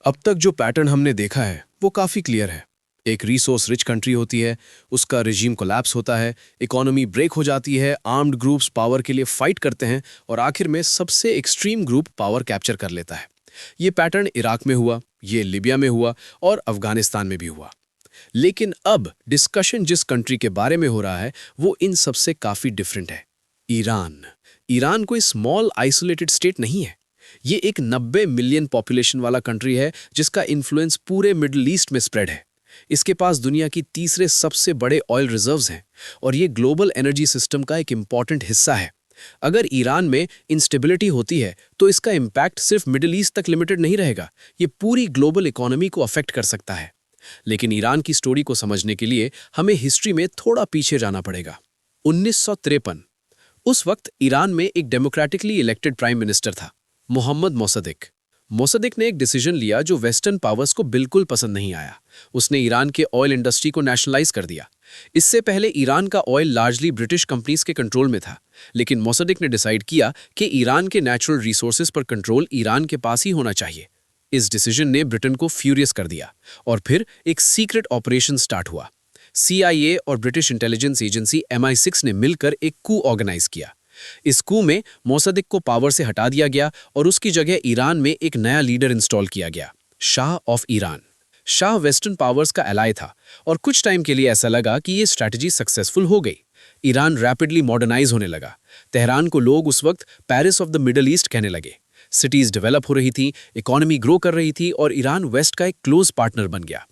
अब तक जो पैटर्न हमने देखा है वो काफ़ी क्लियर है। एक रिसोर्स रिच कंट्री होती है, उसका रिजीम कोलैप्स होता है, इकोनॉमी ब्रेक हो जाती है, आर्म्ड ग्रुप्स पावर के लिए फाइट करते हैं और आखिर में सबसे एक्सट्रीम ग्रुप पावर कैप्चर कर लेता है। ये पैटर्न इराक में हुआ, ये लिबिया में हुआ और अफगानिस्तान में भी हुआ। लेकिन अब डिस्कशन जिस कंट्री के बारे में हो रहा है वो इन सबसे काफ़ी डिफरेंट है। ईरान। ईरान कोई स्मॉल आइसोलेटेड स्टेट नहीं है। ये एक 90 मिलियन पॉपुलेशन वाला कंट्री है जिसका इन्फ्लुएंस पूरे मिडिल ईस्ट में स्प्रेड है। इसके पास दुनिया की तीसरे सबसे बड़े ऑयल रिजर्व्स हैं और ये ग्लोबल एनर्जी सिस्टम का एक इम्पॉर्टेंट हिस्सा है। अगर ईरान में इंस्टेबिलिटी होती है तो इसका इम्पैक्ट सिर्फ मिडिल ईस्ट तक लिमिटेड नहीं रहेगा, ये पूरी ग्लोबल इकोनॉमी को अफेक्ट कर सकता है। लेकिन ईरान की स्टोरी को समझने के लिए हमें हिस्ट्री में थोड़ा पीछे जाना पड़ेगा। 1953। उस वक्त ईरान में एक डेमोक्रेटिकली इलेक्टेड प्राइम मिनिस्टर था, मोहम्मद मोसद्देक। मोसद्देक ने एक डिसीजन लिया जो वेस्टर्न पावर्स को बिल्कुल पसंद नहीं आया। उसने ईरान के ऑयल इंडस्ट्री को नेशनलाइज कर दिया। इससे पहले ईरान का ऑयल लार्जली ब्रिटिश कंपनीज के कंट्रोल में था, लेकिन मोसद्देक ने डिसाइड किया कि ईरान के नेचुरल रिसोर्सेज पर कंट्रोल ईरान के पास ही होना चाहिए। इस डिसीजन ने ब्रिटेन को फ्यूरियस कर दिया और फिर एक सीक्रेट ऑपरेशन स्टार्ट हुआ। CIA और ब्रिटिश इंटेलिजेंस एजेंसी MI6 ने मिलकर एक कू ऑर्गेनाइज किया। इस कू में मोसद्देक को पावर से हटा दिया गया और उसकी जगह ईरान में एक नया लीडर इंस्टॉल किया गया, Shah of Iran. Shah western powers का एलाय था और कुछ टाइम के लिए ऐसा लगा कि ये स्ट्रैटेजी सक्सेसफुल हो गई। ईरान रैपिडली मॉडर्नाइज होने लगा। तेहरान को लोग उस वक्त Paris of the middle east कहने लगे। सिटीज डेवलप हो रही थी, इकोनॉमी ग्रो कर रही थी और ईरान वेस्ट का एक क्लोज पार्टनर बन गया।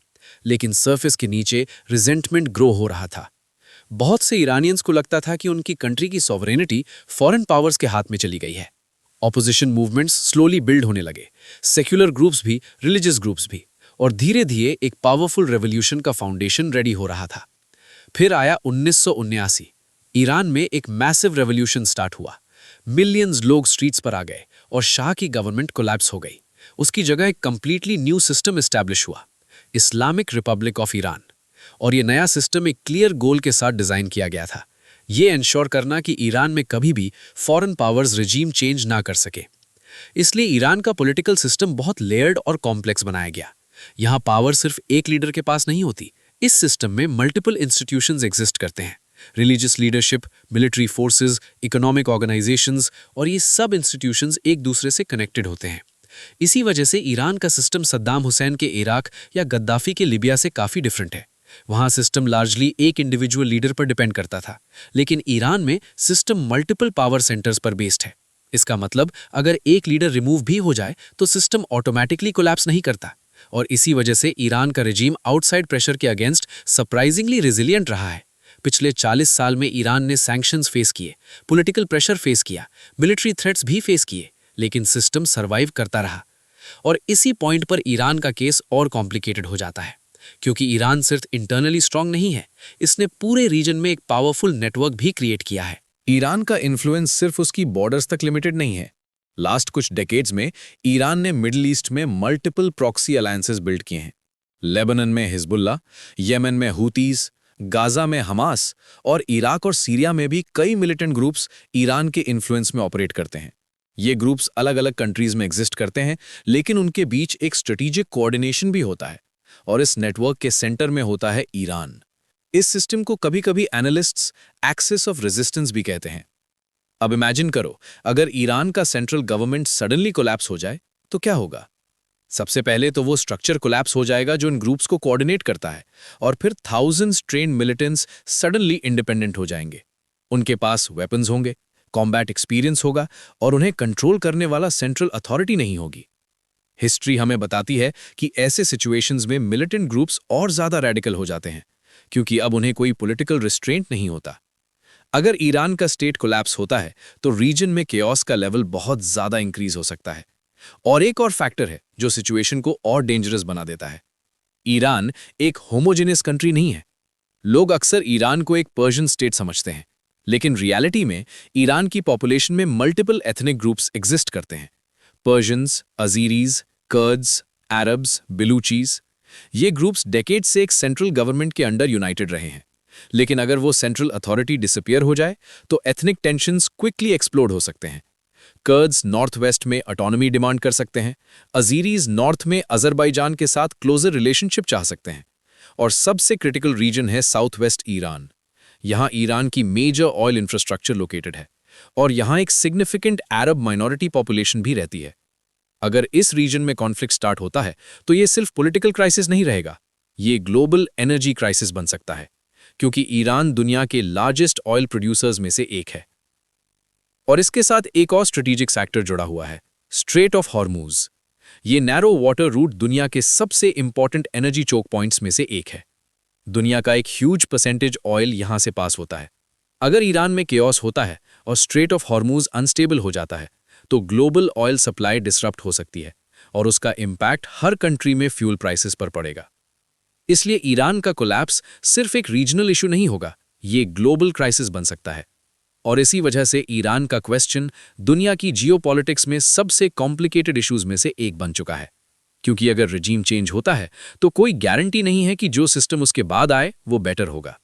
लेकिन सरफेस के नीचे रिजेंटमेंट ग्रो हो रहा था। बहुत से ईरानियंस को लगता था कि उनकी कंट्री की सॉवरेनिटी फॉरेन पावर्स के हाथ में चली गई है। ऑपोजिशन मूवमेंट्स स्लोली बिल्ड होने लगे, सेक्युलर ग्रुप्स भी, रिलीजियस ग्रुप्स भी, और धीरे धीरे एक पावरफुल रेवोल्यूशन का फाउंडेशन रेडी हो रहा था। फिर आया 1979। ईरान में एक मैसिव रेवोल्यूशन स्टार्ट हुआ। मिलियंस लोग स्ट्रीट्स पर आ गए और शाह की गवर्नमेंट कोलैप्स हो गई। उसकी जगह एक कंप्लीटली न्यू सिस्टम एस्टैब्लिश हुआ, इस्लामिक रिपब्लिक ऑफ ईरान। और ये नया सिस्टम एक क्लियर गोल के साथ डिजाइन किया गया था, ये इंश्योर करना कि ईरान में कभी भी फॉरेन पावर्स रिजीम चेंज ना कर सके। इसलिए ईरान का पॉलिटिकल सिस्टम बहुत लेयर्ड और कॉम्प्लेक्स बनाया गया। यहाँ पावर सिर्फ एक लीडर के पास नहीं होती। इस सिस्टम में मल्टीपल इंस्टीट्यूशंस एग्जिस्ट करते हैं, religious leadership, military forces, economic organisations, और ये सब इंस्टीट्यूशंस एक दूसरे से कनेक्टेड होते हैं। इसी वजह से ईरान का सिस्टम सद्दाम हुसैन के इराक या गद्दाफी के लिबिया से काफ़ी डिफरेंट है। वहाँ सिस्टम लार्जली एक इंडिविजुअल लीडर पर डिपेंड करता था, लेकिन ईरान में सिस्टम मल्टीपल पावर सेंटर्स पर बेस्ड है। इसका मतलब अगर एक लीडर रिमूव भी हो जाए तो सिस्टम ऑटोमेटिकली कोलैप्स नहीं करता, और इसी वजह से ईरान का रिजीम आउटसाइड प्रेशर के अगेंस्ट सरप्राइजिंगली रिजिलियंट रहा है। पिछले 40 साल में ईरान ने सैंक्शंस फेस किए, पॉलिटिकल प्रेशर फेस किया, मिलिट्री थ्रेट्स भी फेस किए, लेकिन सिस्टम सर्वाइव करता रहा। और इसी पॉइंट पर ईरान का केस और कॉम्प्लिकेटेड हो जाता है, क्योंकि ईरान सिर्फ इंटरनली स्ट्रांग नहीं है, इसने पूरे रीजन में एक पावरफुल नेटवर्क भी क्रिएट किया है। ईरान का इन्फ्लुएंस सिर्फ उसकी बॉर्डर्स तक लिमिटेड नहीं है। लास्ट कुछ डेकेड्स में ईरान ने मिडिल ईस्ट में मल्टीपल प्रॉक्सी अलायंसेस बिल्ड किए हैं। लेबनान में हिजबुल्ला, येमेन में हूतीज, गाजा में हमास और इराक और सीरिया में भी कई मिलिटेंट ग्रुप्स ईरान के इन्फ्लुएंस में ऑपरेट करते हैं। ये ग्रुप्स अलग अलग कंट्रीज में एग्जिस्ट करते हैं, लेकिन उनके बीच एक स्ट्रेटेजिक कोऑर्डिनेशन भी होता है, और इस नेटवर्क के सेंटर में होता है ईरान। इस सिस्टम को कभी-कभी एनालिस्ट्स एक्सिस ऑफ रेजिस्टेंस भी कहते हैं। अब इमेजिन करो, अगर ईरान का सेंट्रल गवर्नमेंट सडनली कोलैप्स हो जाए तो क्या होगा? सबसे पहले तो वो स्ट्रक्चर कोलैप्स हो जाएगा जो इन ग्रुप्स को कोऑर्डिनेट करता है, और फिर thousands trained militants suddenly independent हो जाएंगे। उनके पास वेपन्स होंगे, कॉम्बैट एक्सपीरियंस होगा, और उन्हें कंट्रोल करने वाला सेंट्रल अथॉरिटी नहीं होगी। हिस्ट्री हमें बताती है कि ऐसे सिचुएशंस में मिलिटेंट ग्रुप्स और ज्यादा रेडिकल हो जाते हैं, क्योंकि अब उन्हें कोई पॉलिटिकल रिस्ट्रेंट नहीं होता। अगर ईरान का स्टेट कोलैप्स होता है तो रीजन में केओस का लेवल बहुत ज्यादा इंक्रीज हो सकता है। और एक और फैक्टर है जो सिचुएशन को और डेंजरस बना देता है। ईरान एक होमोजेनियस कंट्री नहीं है। लोग अक्सर ईरान को एक पर्शियन स्टेट समझते हैं, लेकिन रियलिटी में ईरान की पॉपुलेशन में मल्टीपल एथनिक ग्रुप्स एग्जिस्ट करते हैं। पर्शियंस, अजीरीज, कर्ड्स, अरब्स, बिलूचीज, ये ग्रुप्स डेकेड से एक सेंट्रल गवर्नमेंट के अंडर यूनाइटेड रहे हैं। लेकिन अगर वो सेंट्रल अथॉरिटी डिसअपियर हो जाए तो एथनिक टेंशंस क्विकली एक्सप्लोड हो सकते हैं। कर्ड्स नॉर्थ वेस्ट में ऑटोनॉमी डिमांड कर सकते हैं, अजीरीज नॉर्थ में अजरबैजान के साथ क्लोजर रिलेशनशिप चाह सकते हैं, और सबसे क्रिटिकल रीजन है साउथ वेस्ट ईरान। यहाँ ईरान की मेजर ऑयल इंफ्रास्ट्रक्चर लोकेटेड है और यहाँ एक सिग्निफिकेंट अरब माइनॉरिटी पॉपुलेशन भी रहती है। अगर इस रीजन में कॉन्फ्लिक्ट स्टार्ट होता है तो ये सिर्फ पॉलिटिकल क्राइसिस नहीं रहेगा, ये ग्लोबल एनर्जी क्राइसिस बन सकता है, क्योंकि ईरान दुनिया के लार्जेस्ट ऑयल प्रोड्यूसर्स में से एक है। और इसके साथ एक और स्ट्रेटेजिक फैक्टर जुड़ा हुआ है, स्ट्रेट ऑफ हॉर्मूज। ये नैरो वाटर रूट दुनिया के सबसे इंपॉर्टेंट एनर्जी चोक पॉइंट्स में से एक है। दुनिया का एक ह्यूज परसेंटेज ऑयल यहां से पास होता है। अगर ईरान में केओस होता है और स्ट्रेट ऑफ हॉर्मूज अनस्टेबल हो जाता है तो ग्लोबल ऑयल सप्लाई डिसरप्ट हो सकती है और उसका इम्पैक्ट हर कंट्री में फ्यूल प्राइसेस पर पड़ेगा। इसलिए ईरान का कोलैप्स सिर्फ एक रीजनल इशू नहीं होगा, ये ग्लोबल क्राइसिस बन सकता है। और इसी वजह से ईरान का क्वेश्चन दुनिया की जियोपॉलिटिक्स में सबसे कॉम्प्लिकेटेड इश्यूज में से एक बन चुका है, क्योंकि अगर रिजीम चेंज होता है तो कोई गारंटी नहीं है कि जो सिस्टम उसके बाद आए वो बेटर होगा।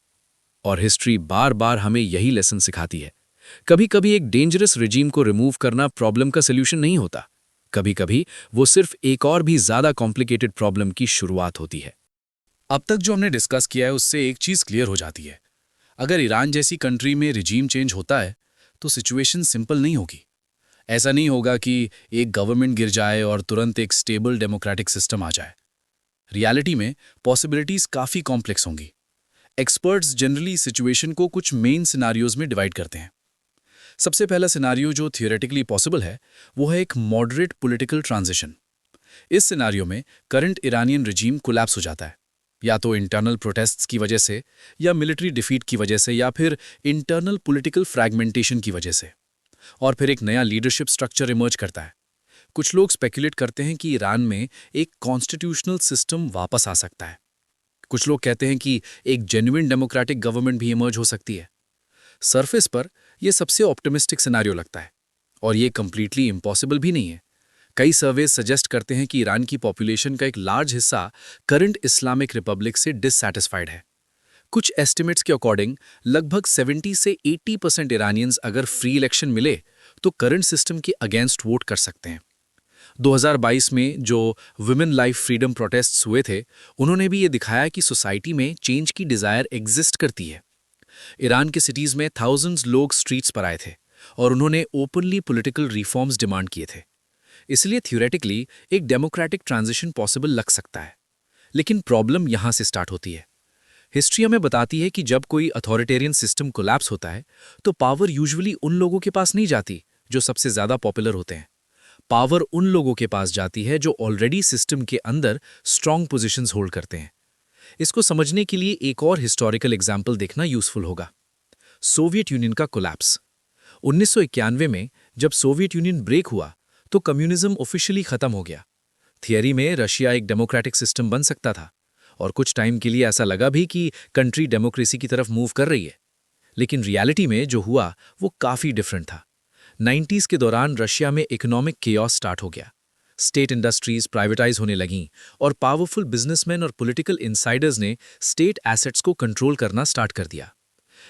और हिस्ट्री बार बार हमें यही लेसन सिखाती है, कभी कभी एक डेंजरस रिजीम को रिमूव करना प्रॉब्लम का सोल्यूशन नहीं होता, कभी कभी वो सिर्फ एक और भी ज्यादा कॉम्प्लिकेटेड प्रॉब्लम की शुरुआत होती है। अब तक जो हमने डिस्कस किया है उससे एक चीज़ क्लियर हो जाती है, अगर ईरान जैसी कंट्री में रिजीम चेंज होता है तो सिचुएशन सिंपल नहीं होगी। ऐसा नहीं होगा कि एक गवर्नमेंट गिर जाए और तुरंत एक स्टेबल डेमोक्रेटिक सिस्टम आ जाए। रियलिटी में पॉसिबिलिटीज़ काफ़ी कॉम्प्लेक्स होंगी। एक्सपर्ट्स जनरली सिचुएशन को कुछ मेन सिनारियोज में डिवाइड करते हैं। सबसे पहला सिनारियो जो थियोरेटिकली पॉसिबल है वो है एक मॉडरेट पॉलिटिकल ट्रांजिशन। इस सिनारियो में करंट ईरानियन रिजीम कोलैप्स हो जाता है, या तो इंटरनल प्रोटेस्ट्स की वजह से, या मिलिट्री डिफीट की वजह से, या फिर इंटरनल पॉलिटिकल फ्रैगमेंटेशन की वजह से, और फिर एक नया लीडरशिप स्ट्रक्चर इमर्ज करता है। कुछ लोग स्पेकुलेट करते हैं कि ईरान में एक कॉन्स्टिट्यूशनल सिस्टम वापस आ सकता है। कुछ लोग कहते हैं कि एक जेन्युइन डेमोक्रेटिक गवर्नमेंट भी इमर्ज हो सकती है। सरफेस पर यह सबसे ऑप्टिमिस्टिक सिनेरियो लगता है, और ये कंप्लीटली इम्पॉसिबल भी नहीं है। कई सर्वेज सजेस्ट करते हैं कि ईरान की पॉपुलेशन का एक लार्ज हिस्सा करंट इस्लामिक रिपब्लिक से डिससैटिस्फाइड है। कुछ एस्टिमेट्स के अकॉर्डिंग लगभग 70 से 80% ईरानियंस अगर फ्री इलेक्शन मिले तो करंट सिस्टम के अगेंस्ट वोट कर सकते हैं। 2022 में जो वुमेन लाइफ फ्रीडम प्रोटेस्ट्स हुए थे, उन्होंने भी ये दिखाया कि सोसाइटी में चेंज की डिज़ायर एग्जिस्ट करती है। ईरान के सिटीज़ में थाउजेंड्स लोग स्ट्रीट्स पर आए थे और उन्होंने ओपनली पॉलिटिकल रिफॉर्म्स डिमांड किए थे। इसलिए थ्योरेटिकली एक डेमोक्रेटिक ट्रांजिशन पॉसिबल लग सकता है। लेकिन प्रॉब्लम यहां से स्टार्ट होती है। हिस्ट्री हमें बताती है कि जब कोई अथॉरिटेरियन सिस्टम कोलैप्स होता है तो पावर यूजुअली उन लोगों के पास नहीं जाती जो सबसे ज्यादा पॉपुलर होते हैं। पावर उन लोगों के पास जाती है जो ऑलरेडी सिस्टम के अंदर स्ट्रांग पोजीशंस होल्ड करते हैं। इसको समझने के लिए एक और हिस्टोरिकल एग्जाम्पल देखना यूजफुल होगा। सोवियत यूनियन का कोलैप्स। 1991 में जब सोवियत यूनियन ब्रेक हुआ तो कम्युनिज्म ऑफिशियली खत्म हो गया। थियरी में रशिया एक डेमोक्रेटिक सिस्टम बन सकता था और कुछ टाइम के लिए ऐसा लगा भी कि कंट्री डेमोक्रेसी की तरफ मूव कर रही है। लेकिन रियलिटी में जो हुआ वो काफ़ी डिफरेंट था। 90s के दौरान रशिया में इकोनॉमिक केओस स्टार्ट हो गया। स्टेट इंडस्ट्रीज प्राइवेटाइज होने लगीं और पावरफुल बिजनेसमैन और पॉलिटिकल इनसाइडर्स ने स्टेट एसेट्स को कंट्रोल करना स्टार्ट कर दिया।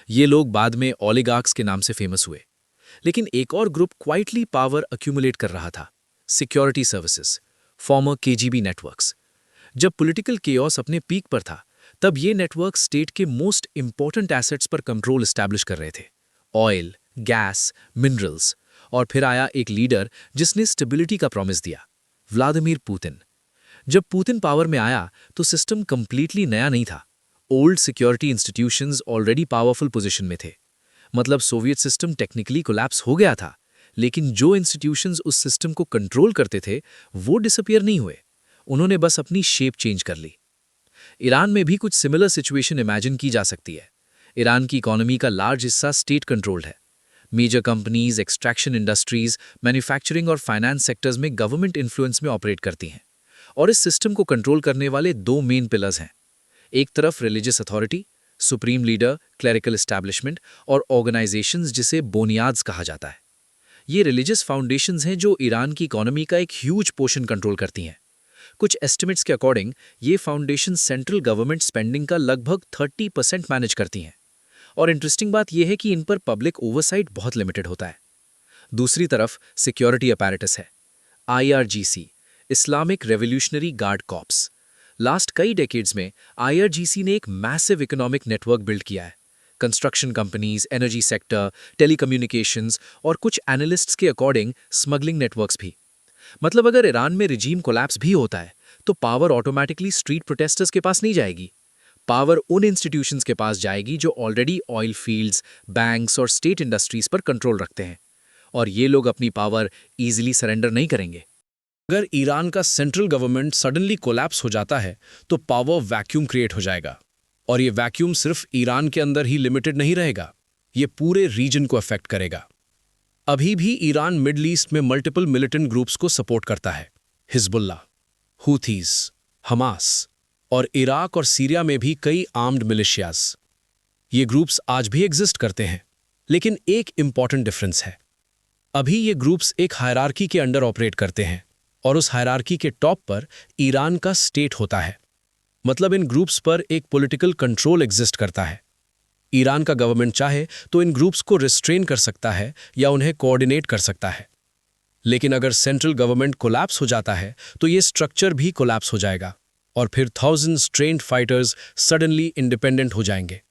ये लोग बाद में ओलिगार्क्स के नाम से फेमस हुए। लेकिन एक और ग्रुप क्वाइटली पावर अक्यूमुलेट कर रहा था, security services, farmer KGB networks. जब पॉलिटिकल केओस अपने पीक पर था तब ये नेटवर्क स्टेट के मोस्ट इंपॉर्टेंट एसेट्स पर कंट्रोल एस्टैब्लिश कर रहे थे, ऑयल, गैस, मिनरल्स। और फिर आया एक लीडर जिसने स्टेबिलिटी का प्रॉमिस दिया, व्लादिमीर पुतिन। जब पुतिन पावर में आया तो सिस्टम कंप्लीटली नया नहीं था। Old security institutions already powerful position में थे। मतलब सोवियत सिस्टम टेक्निकली कोलैप्स हो गया था, लेकिन जो इंस्टीट्यूशंस उस सिस्टम को कंट्रोल करते थे वो डिसअपीयर नहीं हुए, उन्होंने बस अपनी शेप चेंज कर ली। ईरान में भी कुछ सिमिलर सिचुएशन इमेजिन की जा सकती है। ईरान की इकोनॉमी का लार्ज हिस्सा स्टेट कंट्रोल्ड है। Major companies, extraction industries, manufacturing और फाइनेंस सेक्टर्स में गवर्नमेंट इन्फ्लुएंस में ऑपरेट करती हैं। और इस सिस्टम को कंट्रोल करने वाले दो मेन पिलर्स हैं। एक तरफ religious authority, supreme leader, clerical establishment और ऑर्गेनाइजेशंस जिसे बोनियाद्स कहा जाता है। ये रिलीजियस फाउंडेशंस हैं जो ईरान की इकोनॉमी का एक ह्यूज पोर्शन कंट्रोल करती हैं। कुछ एस्टिमेट्स के अकॉर्डिंग ये फाउंडेशन सेंट्रल गवर्नमेंट स्पेंडिंग का लगभग 30% मैनेज करती हैं। और इंटरेस्टिंग बात यह है कि इन पर पब्लिक ओवरसाइट बहुत लिमिटेड होता है। दूसरी तरफ सिक्योरिटी अपैरेटस है, IRGC, Islamic revolutionary guard corps. Last कई डेकेड्स में IRGC ने एक मैसिव इकोनॉमिक नेटवर्क बिल्ड किया है। Construction companies, energy sector, telecommunications और कुछ एनालिस्ट्स के अकॉर्डिंग स्मगलिंग नेटवर्क्स भी। मतलब अगर ईरान में रिजीम कोलैप्स भी होता है तो पावर ऑटोमेटिकली स्ट्रीट प्रोटेस्टर्स के पास नहीं जाएगी। पावर उन इंस्टीट्यूशंस के पास जाएगी जो ऑलरेडी ऑयल फील्ड्स, बैंक्स और स्टेट इंडस्ट्रीज पर कंट्रोल रखते हैं, और ये लोग अपनी पावर इजीली सरेंडर नहीं करेंगे। अगर ईरान का सेंट्रल गवर्नमेंट सडनली कोलैप्स हो जाता है तो पावर वैक्यूम क्रिएट हो जाएगा, और ये वैक्यूम सिर्फ ईरान के अंदर ही लिमिटेड नहीं रहेगा, ये पूरे रीजन को अफेक्ट करेगा। अभी भी ईरान मिडल ईस्ट में मल्टीपल मिलिटेंट ग्रुप्स को सपोर्ट करता है, हिजबुल्ला, हूथीज, हमास, और इराक और सीरिया में भी कई आर्म्ड मिलिशियाज। ये ग्रुप्स आज भी एग्जिस्ट करते हैं, लेकिन एक इंपॉर्टेंट डिफरेंस है। अभी ये ग्रुप्स एक हायरार्की के अंडर ऑपरेट करते हैं, और उस हायरार्की के टॉप पर ईरान का स्टेट होता है। मतलब इन ग्रुप्स पर एक पॉलिटिकल कंट्रोल एग्जिस्ट करता है। ईरान का गवर्नमेंट चाहे तो इन ग्रुप्स को रिस्ट्रेन कर सकता है या उन्हें कोऑर्डिनेट कर सकता है। लेकिन अगर सेंट्रल गवर्नमेंट कोलैप्स हो जाता है तो ये स्ट्रक्चर भी कोलैप्स हो जाएगा, और फिर thousands trained fighters suddenly independent हो जाएंगे।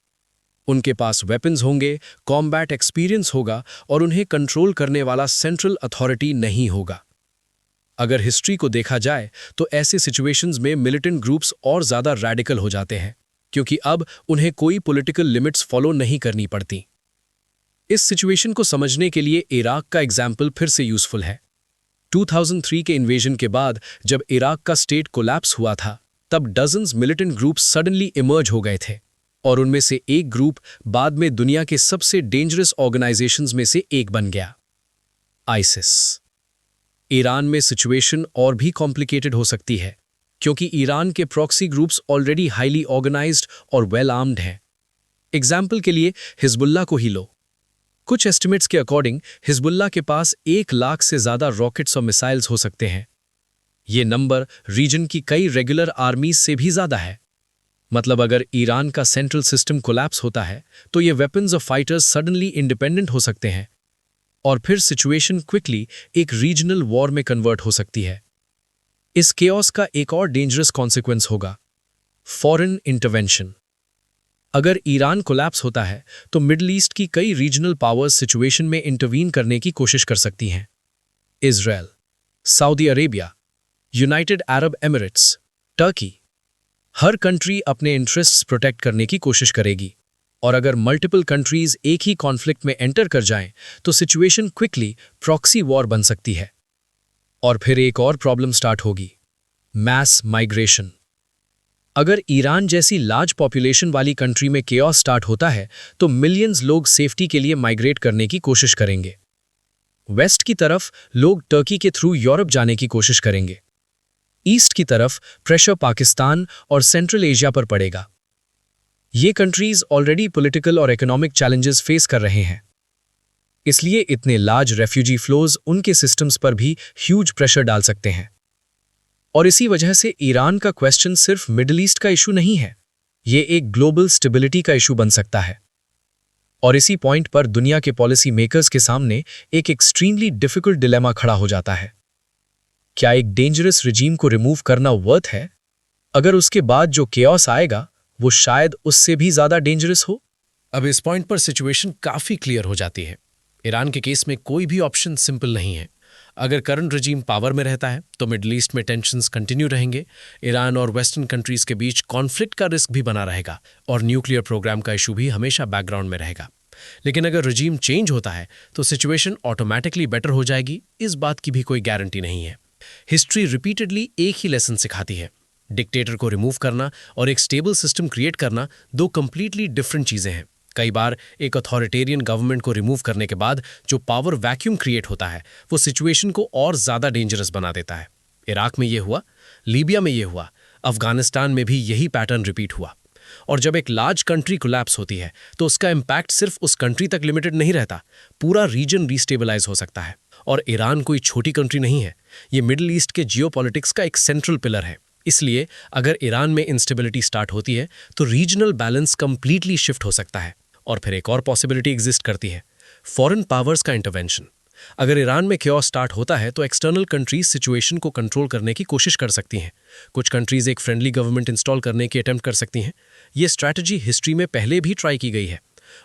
उनके पास वेपन्स होंगे, कॉम्बैट एक्सपीरियंस होगा, और उन्हें कंट्रोल करने वाला सेंट्रल अथॉरिटी नहीं होगा। अगर हिस्ट्री को देखा जाए तो ऐसे सिचुएशंस में मिलिटेंट ग्रुप्स और ज़्यादा रैडिकल हो जाते हैं, क्योंकि अब उन्हें कोई पॉलिटिकल लिमिट्स फॉलो नहीं करनी पड़ती। इस सिचुएशन को समझने के लिए इराक का एग्जाम्पल फिर से यूजफुल है। 2003 के इन्वेजन के बाद जब इराक का स्टेट कोलैप्स हुआ था, तब dozens militant groups suddenly emerge हो गए थे, और उनमें से एक ग्रुप बाद में दुनिया के सबसे डेंजरस ऑर्गेनाइजेशंस में से एक बन गया, आईसिस। ईरान में सिचुएशन और भी कॉम्प्लिकेटेड हो सकती है, क्योंकि ईरान के proxy groups already highly organized और वेल आर्म्ड हैं। एग्जाम्पल के लिए हिजबुल्ला को ही लो। कुछ एस्टिमेट्स के अकॉर्डिंग हिजबुल्ला के पास 1 लाख से ज़्यादा रॉकेट्स और मिसाइल्स हो सकते हैं। ये नंबर रीजन की कई रेगुलर आर्मीज से भी ज़्यादा है। मतलब अगर ईरान का सेंट्रल सिस्टम कोलैप्स होता है तो ये वेपन्स और फाइटर्स सडनली इंडिपेंडेंट हो सकते हैं, और फिर सिचुएशन क्विकली एक रीजनल वॉर में कन्वर्ट हो सकती है। इस केओस का एक और डेंजरस कॉन्सिक्वेंस होगा, फॉरेन इंटरवेंशन। अगर ईरान कोलैप्स होता है तो मिडल ईस्ट की कई रीजनल पावर्स सिचुएशन में इंटरवीन करने की कोशिश कर सकती हैं। Israel, Saudi Arabia, United Arab Emirates, Turkey, हर कंट्री अपने इंटरेस्ट्स प्रोटेक्ट करने की कोशिश करेगी, और अगर मल्टीपल कंट्रीज एक ही कॉन्फ्लिक्ट में एंटर कर जाएं तो सिचुएशन क्विकली प्रॉक्सी वॉर बन सकती है। और फिर एक और प्रॉब्लम स्टार्ट होगी, मैस माइग्रेशन। अगर ईरान जैसी लार्ज पॉपुलेशन वाली कंट्री में केओस स्टार्ट होता है तो मिलियंस लोग सेफ्टी के लिए माइग्रेट करने की कोशिश करेंगे। वेस्ट की तरफ लोग टर्की के थ्रू यूरोप जाने की कोशिश करेंगे। ईस्ट की तरफ प्रेशर पाकिस्तान और सेंट्रल एशिया पर पड़ेगा। ये कंट्रीज ऑलरेडी पॉलिटिकल और इकोनॉमिक चैलेंजेस फेस कर रहे हैं, इसलिए इतने लार्ज रेफ्यूजी फ्लोज उनके सिस्टम्स पर भी ह्यूज प्रेशर डाल सकते हैं। और इसी वजह से ईरान का क्वेश्चन सिर्फ मिडिल ईस्ट का इशू नहीं है, ये एक ग्लोबल स्टेबिलिटी का इशू बन सकता है। और इसी पॉइंट पर दुनिया के पॉलिसी मेकर्स के सामने एक एक्सट्रीमली डिफिकल्ट डिलेमा खड़ा हो जाता है। क्या एक डेंजरस रिजीम को रिमूव करना वर्थ है, अगर उसके बाद जो केओस आएगा वो शायद उससे भी ज्यादा डेंजरस हो? अब इस पॉइंट पर सिचुएशन काफी क्लियर हो जाती है। ईरान के केस में कोई भी ऑप्शन सिंपल नहीं है। अगर करंट रजीम पावर में रहता है तो मिडल ईस्ट में टेंशन्स कंटिन्यू रहेंगे, ईरान और वेस्टर्न कंट्रीज के बीच कॉन्फ्लिक्ट का रिस्क भी बना रहेगा, और न्यूक्लियर प्रोग्राम का इशू भी हमेशा बैकग्राउंड में रहेगा। लेकिन अगर रजीम चेंज होता है तो सिचुएशन ऑटोमेटिकली बेटर हो जाएगी, इस बात की भी कोई गारंटी नहीं है। हिस्ट्री रिपीटेडली एक ही लेसन सिखाती है, डिक्टेटर को रिमूव करना और एक स्टेबल सिस्टम क्रिएट करना दो कंप्लीटली डिफरेंट चीजें हैं। कई बार एक अथॉरिटेरियन गवर्नमेंट को रिमूव करने के बाद जो पावर वैक्यूम क्रिएट होता है वो सिचुएशन को और ज्यादा डेंजरस बना देता है। इराक में ये हुआ, लीबिया में ये हुआ, अफगानिस्तान में भी यही पैटर्न रिपीट हुआ। और जब एक लार्ज कंट्री कोलैप्स होती है तो उसका इम्पैक्ट सिर्फ उस कंट्री तक लिमिटेड नहीं रहता, पूरा रीजन रीस्टेबलाइज हो सकता है। और ईरान कोई छोटी कंट्री नहीं है, ये मिडिल ईस्ट के जियोपॉलिटिक्स का एक सेंट्रल पिलर है। इसलिए अगर ईरान में इंस्टेबिलिटी स्टार्ट होती है तो रीजनल बैलेंस कंप्लीटली शिफ्ट हो सकता है। और फिर एक और पॉसिबिलिटी एग्जिस्ट करती है, फॉरेन पावर्स का इंटरवेंशन। अगर ईरान में क्योस स्टार्ट होता है तो एक्सटर्नल कंट्रीज सिचुएशन को कंट्रोल करने की कोशिश कर सकती हैं। कुछ कंट्रीज एक फ्रेंडली गवर्नमेंट इंस्टॉल करने की अटेम्प्ट कर सकती हैं। ये स्ट्रैटेजी हिस्ट्री में पहले भी ट्राई की गई है।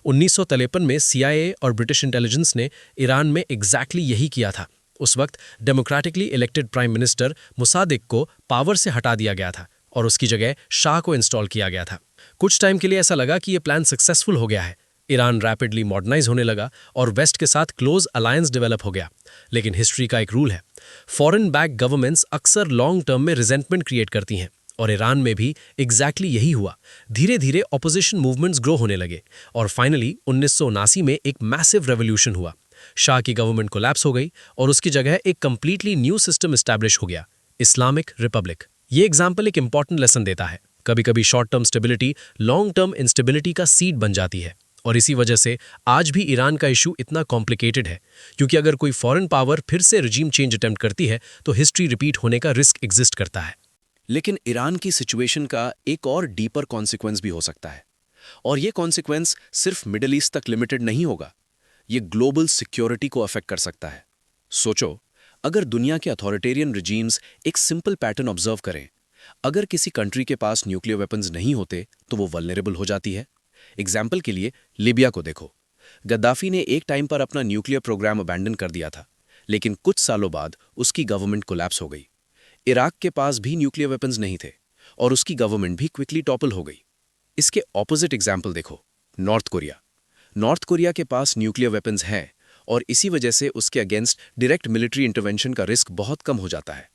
1953 में CIA और ब्रिटिश इंटेलिजेंस ने ईरान में एग्जैक्टली यही किया था। उस वक्त democratically elected prime minister Mossadegh को पावर से हटा दिया गया था और उसकी जगह शाह को इंस्टॉल किया गया था। कुछ टाइम के लिए ऐसा लगा कि यह प्लान सक्सेसफुल हो गया है। ईरान रैपिडली मॉडर्नाइज होने लगा और वेस्ट के साथ क्लोज अलायंस डेवलप हो गया। लेकिन हिस्ट्री का एक रूल है, फॉरेन बैक गवर्नमेंट्स अक्सर लॉन्ग टर्म में रिजेंटमेंट क्रिएट करती हैं और ईरान में भी एग्जैक्टली यही हुआ। धीरे धीरे ऑपोजिशन मूवमेंट्स ग्रो होने लगे और फाइनली 1979 में एक मैसिव रेवोल्यूशन हुआ। शाह की गवर्नमेंट कोलैप्स हो गई और उसकी जगह एक कंप्लीटली न्यू सिस्टम एस्टैब्लिश हो गया, इस्लामिक रिपब्लिक। ये एग्जाम्पल एक इंपॉर्टेंट लेसन देता है। कभी कभी short term stability long term instability का सीड बन जाती है और इसी वजह से आज भी ईरान का इशू इतना कॉम्प्लिकेटेड है, क्योंकि अगर कोई फॉरेन पावर फिर से रिजीम चेंज अटेम्प्ट करती है तो हिस्ट्री रिपीट होने का रिस्क एग्जिस्ट करता है। लेकिन ईरान की सिचुएशन का एक और डीपर कॉन्सिक्वेंस भी हो सकता है, और ये कॉन्सिक्वेंस सिर्फ मिडिल ईस्ट तक लिमिटेड नहीं होगा, ये ग्लोबल सिक्योरिटी को अफेक्ट कर सकता है। सोचो, अगर दुनिया के अथॉरिटेरियन रिजीम्स एक सिंपल पैटर्न ऑब्जर्व करें, अगर किसी कंट्री के पास न्यूक्लियर वेपन्स नहीं होते तो वो वल्नरेबल हो जाती है। एग्जाम्पल के लिए लीबिया को देखो। गद्दाफी ने एक टाइम पर अपना न्यूक्लियर प्रोग्राम अबैंडन कर दिया था, लेकिन कुछ सालों बाद उसकी गवर्नमेंट कोलैप्स हो गई। इराक के पास भी न्यूक्लियर वेपन्स नहीं थे और उसकी गवर्नमेंट भी क्विकली टॉपल हो गई। इसके ऑपोजिट एग्जाम्पल देखो, नॉर्थ कोरिया। नॉर्थ कोरिया के पास न्यूक्लियर वेपन्स हैं और इसी वजह से उसके अगेंस्ट डायरेक्ट मिलिट्री इंटरवेंशन का रिस्क बहुत कम हो जाता है।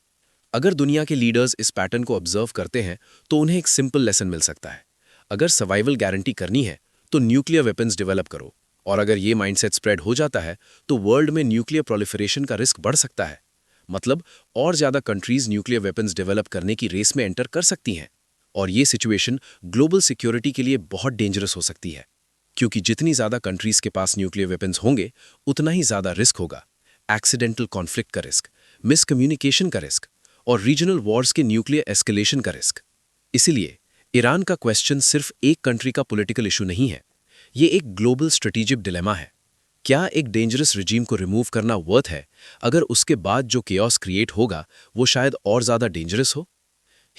अगर दुनिया के लीडर्स इस पैटर्न को ऑब्जर्व करते हैं तो उन्हें एक सिंपल लेसन मिल सकता है, अगर सर्वाइवल गारंटी करनी है तो न्यूक्लियर वेपन्स डेवलप करो, और अगर ये माइंडसेट स्प्रेड हो जाता है तो वर्ल्ड में न्यूक्लियर प्रोलिफरेशन का रिस्क बढ़ सकता है। मतलब और ज्यादा कंट्रीज न्यूक्लियर वेपन्स डेवलप करने की रेस में एंटर कर सकती हैं, और ये सिचुएशन ग्लोबल सिक्योरिटी के लिए बहुत डेंजरस हो सकती है, क्योंकि जितनी ज्यादा कंट्रीज के पास न्यूक्लियर वेपन्स होंगे उतना ही ज्यादा रिस्क होगा, एक्सीडेंटल कॉन्फ्लिक्ट का रिस्क, मिसकम्युनिकेशन का रिस्क और रीजनल वॉर्स के न्यूक्लियर एस्केलेशन का रिस्क। इसीलिए ईरान का क्वेश्चन सिर्फ एक कंट्री का पॉलिटिकल इशू नहीं है, ये एक ग्लोबल स्ट्रेटेजिक डिलेमा है। क्या एक डेंजरस रिजीम को रिमूव करना वर्थ है, अगर उसके बाद जो केओस क्रिएट होगा वो शायद और ज्यादा डेंजरस हो?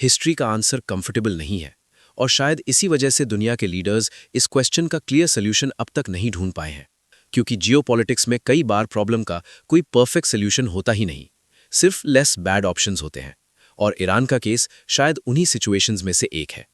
हिस्ट्री का आंसर कंफर्टेबल नहीं है, और शायद इसी वजह से दुनिया के लीडर्स इस क्वेश्चन का क्लियर सोल्यूशन अब तक नहीं ढूंढ पाए हैं, क्योंकि जियोपॉलिटिक्स में कई बार प्रॉब्लम का कोई परफेक्ट सोल्यूशन होता ही नहीं, सिर्फ लेस बैड ऑप्शंस होते हैं, और ईरान का केस शायद उन्हीं सिचुएशंस में से एक है।